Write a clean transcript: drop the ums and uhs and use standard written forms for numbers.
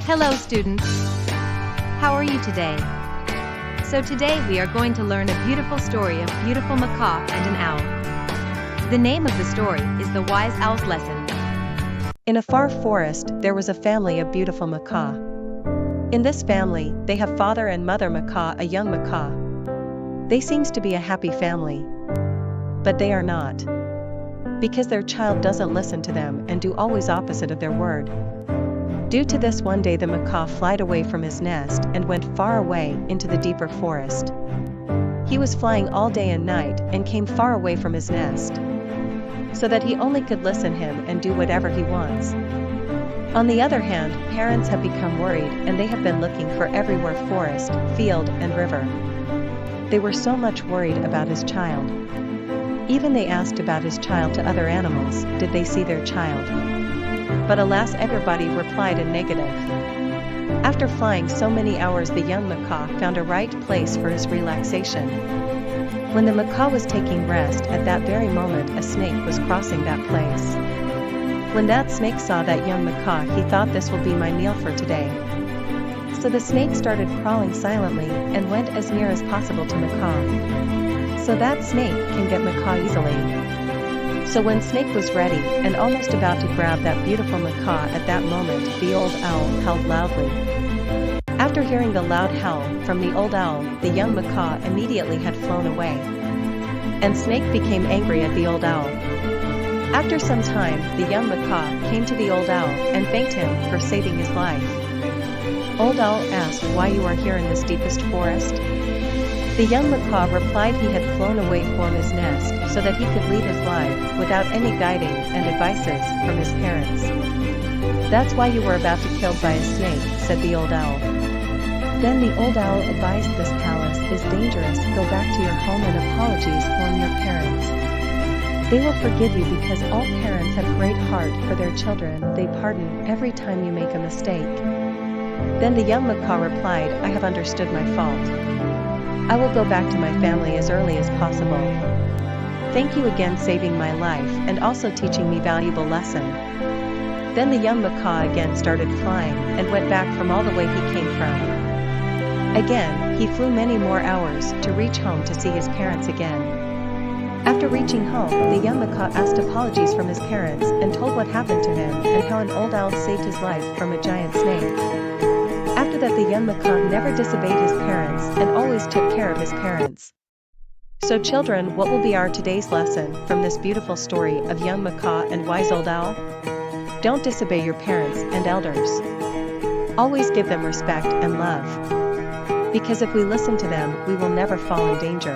Hello students! How are you today? So today we are going to learn a beautiful story of beautiful macaw and an owl. The name of the story is The Wise Owl's Lesson. In a far forest, there was a family of beautiful macaw. In this family, they have father and mother macaw, a young macaw. They seems to be a happy family. But they are not. Because their child doesn't listen to them and do always opposite of their word. Due to this, one day the macaw flied away from his nest and went far away into the deeper forest. He was flying all day and night and came far away from his nest, so that he only could listen him and do whatever he wants. On the other hand, parents have become worried and they have been looking for everywhere, forest, field, and river. They were so much worried about his child. Even they asked about his child to other animals, did they see their child? But alas, everybody replied in negative. After flying so many hours, the young macaw found a right place for his relaxation. When the macaw was taking rest, at that very moment a snake was crossing that place. When that snake saw that young macaw, he thought, this will be my meal for today. So the snake started crawling silently and went as near as possible to macaw, so that snake can get macaw easily. So when Snake was ready and almost about to grab that beautiful macaw, at that moment the old owl howled loudly. After hearing the loud howl from the old owl, the young macaw immediately had flown away. And Snake became angry at the old owl. After some time, the young macaw came to the old owl and thanked him for saving his life. Old owl asked why you are here in this deepest forest. The young macaw replied he had flown away from his nest so that he could lead his life without any guiding and advices from his parents. That's why you were about to be killed by a snake, said the old owl. Then the old owl advised, this palace is dangerous, go back to your home and apologies from your parents. They will forgive you because all parents have great heart for their children, they pardon every time you make a mistake. Then the young macaw replied, I have understood my fault. I will go back to my family as early as possible. Thank you again, saving my life and also teaching me valuable lesson. Then the young macaw again started flying and went back from all the way he came from. Again, he flew many more hours to reach home to see his parents again. After reaching home, the young macaw asked apologies from his parents and told what happened to him and how an old owl saved his life from a giant snake. After that, the young macaw never disobeyed his parents and always took care of his parents. So children, what will be our today's lesson from this beautiful story of young macaw and wise old owl? Don't disobey your parents and elders. Always give them respect and love. Because if we listen to them, we will never fall in danger.